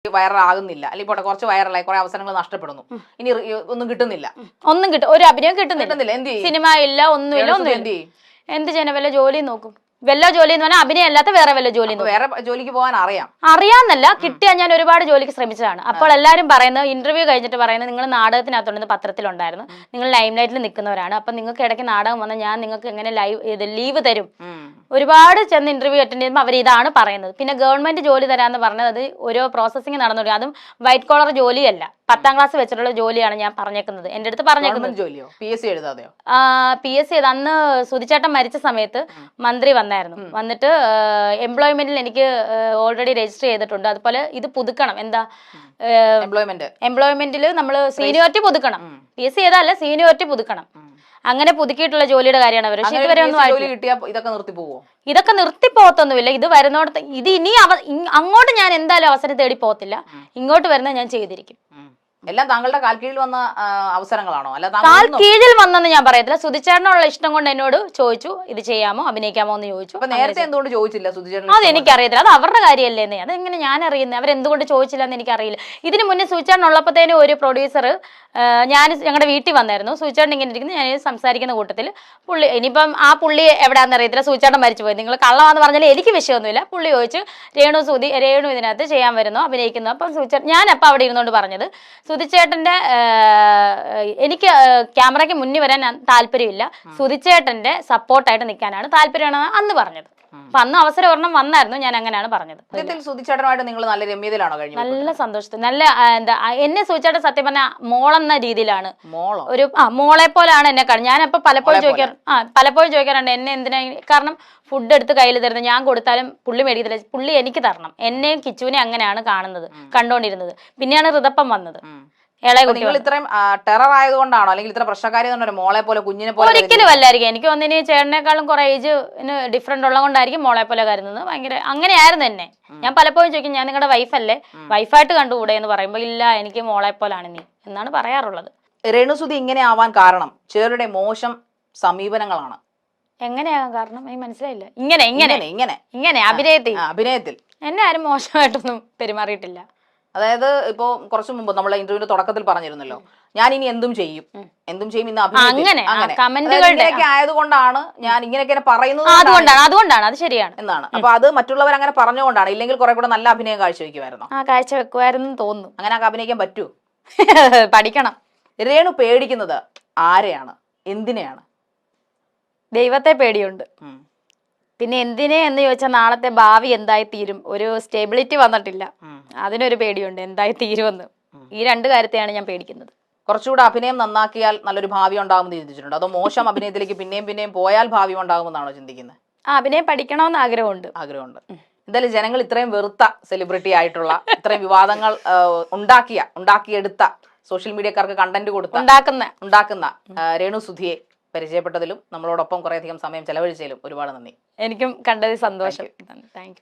വൈറലാകുന്നില്ല, അല്ലെങ്കിൽ പോട്ടെ കുറച്ച് വൈറലായി കുറെ അവസരങ്ങൾ നഷ്ടപ്പെടുന്നു, ഇനി ഒന്നും കിട്ടുന്നില്ല, ഒരു അഭിനയം കിട്ടുന്നില്ല, സിനിമ ഇല്ല, ഒന്നുമില്ല, എന്ത് ചെയ്യാൻ വല്ല ജോലി നോക്കും. വല്ല ജോലി എന്ന് പറഞ്ഞാൽ അഭിനയം അല്ലാത്ത വേറെ വല്ല ജോലി, വേറെ ജോലിക്ക് പോകാൻ അറിയാന്നല്ല, കിട്ടിയാൽ ഞാൻ ഒരുപാട് ജോലിക്ക് ശ്രമിച്ചതാണ്. അപ്പോൾ എല്ലാവരും പറയുന്നത്, ഇന്റർവ്യൂ കഴിഞ്ഞിട്ട് പറയുന്നത്, നിങ്ങൾ നാടകത്തിനകത്തുണ്ടെന്ന് പത്രത്തിലുണ്ടായിരുന്നു, നിങ്ങൾ ലൈം ലൈറ്റിൽ നിൽക്കുന്നവരാണ്, അപ്പൊ നിങ്ങൾക്ക് ഇടയ്ക്ക് നാടകം വന്നാൽ ഞാൻ നിങ്ങൾക്ക് എങ്ങനെ ലീവ് തരും. ഒരുപാട് ചെന്ന് ഇന്റർവ്യൂ അറ്റൻഡ് ചെയ്യുമ്പോൾ അവർ ഇതാണ് പറയുന്നത്. പിന്നെ ഗവൺമെന്റ് ജോലി തരാന്ന് പറഞ്ഞത് അത് ഓരോ പ്രോസസ്സിംഗ് നടന്നുകൊടുക്കും, അതും വൈറ്റ് കോളർ ജോലിയല്ല, 10ാം ക്ലാസ് വെച്ചിട്ടുള്ള ജോലിയാണ് ഞാൻ പറഞ്ഞേക്കുന്നത്. എന്റെ അടുത്ത് പറഞ്ഞേക്കുന്നത് PSC അന്ന് സുധിച്ചേട്ടൻ മരിച്ച സമയത്ത് മന്ത്രി വന്നിട്ട് എംപ്ലോയ്മെന്റിൽ എനിക്ക് ഓൾറെഡി രജിസ്റ്റർ ചെയ്തിട്ടുണ്ട്, അതുപോലെ ഇത് പുതുക്കണം, എന്താ എംപ്ലോയ്മെന്റിൽ നമ്മൾ സീനിയോറിറ്റി പുതുക്കണം, PSC ചെയ്താലല്ല സീനിയോറിറ്റി പുതുക്കണം, അങ്ങനെ പുതുക്കിയിട്ടുള്ള ജോലിയുടെ കാര്യമാണ് അവർ. പക്ഷെ ഇതുവരെ ഒന്നും ഇതൊക്കെ നിർത്തിപ്പോകത്തൊന്നുമില്ല. ഇത് വരുന്നോടത്ത് ഇത് ഇനി അങ്ങോട്ട് ഞാൻ എന്തായാലും അവസരം തേടി പോകത്തില്ല, ഇങ്ങോട്ട് വരുന്നത് ഞാൻ ചെയ്തിരിക്കും. എല്ലാം താങ്കളുടെ കാൽ കീഴിൽ വന്ന അവസരങ്ങളാണോ? അല്ല കാൽ കീഴിൽ വന്നെന്ന് ഞാൻ പറയത്തില്ല. സുധിച്ചേട്ടനുള്ള ഇഷ്ടം കൊണ്ട് എന്നോട് ചോദിച്ചു, ഇത് ചെയ്യാമോ അഭിനയിക്കാമോ എന്ന് ചോദിച്ചു. നേരത്തെ എന്തുകൊണ്ട് ചോദിച്ചില്ല സുധിച്ചേട്ടൻ? അത് എനിക്കറിയത്തില്ല, അത് അവരുടെ കാര്യമല്ലേ, അതെങ്ങനെ ഞാൻ അറിയുന്നത്, അവരെന്തുകൊണ്ട് ചോദിച്ചില്ല എന്ന് എനിക്കറിയില്ല. ഇതിന് മുന്നേ സുധിച്ചേട്ടൻ ഉള്ളപ്പോഴത്തേനും ഒരു പ്രൊഡ്യൂസർ ഞങ്ങളുടെ വീട്ടിൽ വന്നായിരുന്നു. സുധിച്ചേട്ടൻ ഇങ്ങനെ ഇരിക്കുന്നു, ഞാൻ സംസാരിക്കുന്ന കൂട്ടത്തിൽ പുള്ളി, ഇനിയിപ്പം ആ പുള്ളി എവിടെയാണെന്ന് അറിയത്തില്ല, സുധിച്ചേട്ടൻ മരിച്ചു പോയി, നിങ്ങൾ കള്ളമാണെന്ന് പറഞ്ഞാൽ എനിക്ക് വിഷയമൊന്നുമില്ല. പുള്ളി ചോദിച്ചു, രേണു ഇതിനകത്ത് ചെയ്യാൻ വരുന്നു, അഭിനയിക്കുന്നു. അപ്പം സുധിച്ചേട്ടൻ, ഞാനപ്പം അവിടെ ഇരുന്നുകൊണ്ട് പറഞ്ഞത്, സുധിച്ചേട്ടന്റെ എനിക്ക് ക്യാമറയ്ക്ക് മുന്നിൽ വരാൻ താല്പര്യമില്ല, സുധിച്ചേട്ടന്റെ സപ്പോർട്ടായിട്ട് നിൽക്കാനാണ് താല്പര്യമാണെന്ന് അന്ന് പറഞ്ഞത്. അപ്പൊ അന്ന് അവസരം ഒരെണ്ണം വന്നായിരുന്നു, ഞാൻ അങ്ങനെയാണ് പറഞ്ഞത്. സുധിച്ചേട്ടനുമായിട്ട് നിങ്ങൾ നല്ല രമ്യതയിലാണോ കഴിഞ്ഞത്? നല്ല സന്തോഷത്തിൽ, നല്ല എന്താ, എന്നെ സുധിച്ചേട്ടൻ സത്യം പറഞ്ഞ മോളെന്ന രീതിയിലാണ്, ഒരു മോളെ പോലാണ് എന്നെ ഞാനപ്പോ പലപ്പോഴും ചോദിക്കാറുണ്ട് എന്നെ എന്തിനാ, കാരണം ഫുഡ് എടുത്ത് കയ്യിൽ തരുന്നത് ഞാൻ കൊടുത്താലും പുള്ളി മേടിക്കത്തില്ല, പുള്ളി എനിക്ക് തരണം. എന്നെയും കിച്ചുവിനെ അങ്ങനെയാണ് കണ്ടോണ്ടിരുന്നത്. പിന്നെയാണ് ഋതപ്പം വന്നത്. നിങ്ങൾ ഇത്രയും ടെറർ ആയതുകൊണ്ടാണോ, അല്ലെങ്കിൽ ഇത്ര പ്രശ്നക്കാരി മോളെ പോലെ കുഞ്ഞിനെ പോലെ? ഒരിക്കലും അല്ലായിരിക്കും. എനിക്ക് ഒന്നിന് ചേട്ടനേക്കാളും കുറെ ഏജ് ഡിഫറൻറ്റ് ഉള്ളതുകൊണ്ടായിരിക്കും മോളെ പോലെ കരുതുന്നത്. ഭയങ്കര അങ്ങനെയായിരുന്നു എന്നെ. ഞാൻ പലപ്പോഴും ചോദിക്കും, ഞാൻ നിങ്ങളുടെ വൈഫല്ലേ, വൈഫായിട്ട് കണ്ടുകൂടെ എന്ന് പറയുമ്പോൾ, ഇല്ല എനിക്ക് മോളെ പോലാണ് നീ എന്നാണ് പറയാറുള്ളത്. രേണുസുധി ഇങ്ങനെ ആവാൻ കാരണം ചിലരുടെ മോശം സമീപനങ്ങളാണ്. എങ്ങനെയാകാൻ കാരണം എനിക്ക് മനസ്സിലായില്ല. ഇങ്ങനെ അഭിനയത്തിൽ എന്നെ ആരും മോശമായിട്ടൊന്നും പെരുമാറിയിട്ടില്ല. അതായത് ഇപ്പോ കുറച്ചു മുമ്പ് നമ്മളെ ഇന്റർവ്യൂവിന്റെ തുടക്കത്തിൽ പറഞ്ഞിരുന്നല്ലോ, ഞാൻ ഇനി എന്തും ചെയ്യും ഇന്ന് അഭിനയിക്കെ ആയതുകൊണ്ടാണ് ഞാൻ ഇങ്ങനെയൊക്കെ പറയുന്നത്, അതുകൊണ്ടാണ് അത് ശരിയാണ് എന്നാണ്. അപ്പൊ അത് മറ്റുള്ളവർ അങ്ങനെ പറഞ്ഞുകൊണ്ടാണ്, ഇല്ലെങ്കിൽ കുറെ കൂടെ നല്ല അഭിനയം കാഴ്ചവെക്കുമായിരുന്നു. കാഴ്ചവെക്കുമായിരുന്നു തോന്നുന്നു. അങ്ങനെ അഭിനയിക്കാൻ പറ്റൂ? പഠിക്കണം. രേണു പേടിക്കുന്നത് ആരെയാണ്, എന്തിനെയാണ്? ദൈവത്തെ പേടിയുണ്ട്. പിന്നെ എന്തിനെ എന്ന് ചോദിച്ചാൽ നാളത്തെ ഭാവി എന്തായി തീരും, ഒരു സ്റ്റെബിലിറ്റി വന്നിട്ടില്ല, അതിനൊരു പേടിയുണ്ട്, എന്തായി തീരുമെന്ന്. ഈ രണ്ട് കാര്യത്തെയാണ് ഞാൻ പേടിക്കുന്നത്. കുറച്ചുകൂടെ അഭിനയം നന്നാക്കിയാൽ നല്ലൊരു ഭാവി ഉണ്ടാകുമെന്ന് ചിന്തിച്ചിട്ടുണ്ട്, അതോ മോശം അഭിനയത്തിലേക്ക് പിന്നെയും പോയാൽ ഭാവി ഉണ്ടാകുമെന്നാണോ ചിന്തിക്കുന്നത്? അഭിനയം പഠിക്കണമെന്ന് ആഗ്രഹമുണ്ട്. എന്തായാലും ജനങ്ങൾ ഇത്രയും വെറുത്ത സെലിബ്രിറ്റി ആയിട്ടുള്ള, ഇത്രയും വിവാദങ്ങൾ ഉണ്ടാക്കിയെടുത്ത, സോഷ്യൽ മീഡിയക്കാർക്ക് കണ്ടന്റ് ഉണ്ടാക്കുന്ന രേണുസുധിയെ പരിചയപ്പെട്ടതിലും നമ്മളോടൊപ്പം കുറേയധികം സമയം ചെലവഴിച്ചതിലും ഒരുപാട് നന്ദി. എനിക്കും കണ്ടതിൽ സന്തോഷം. Thank you.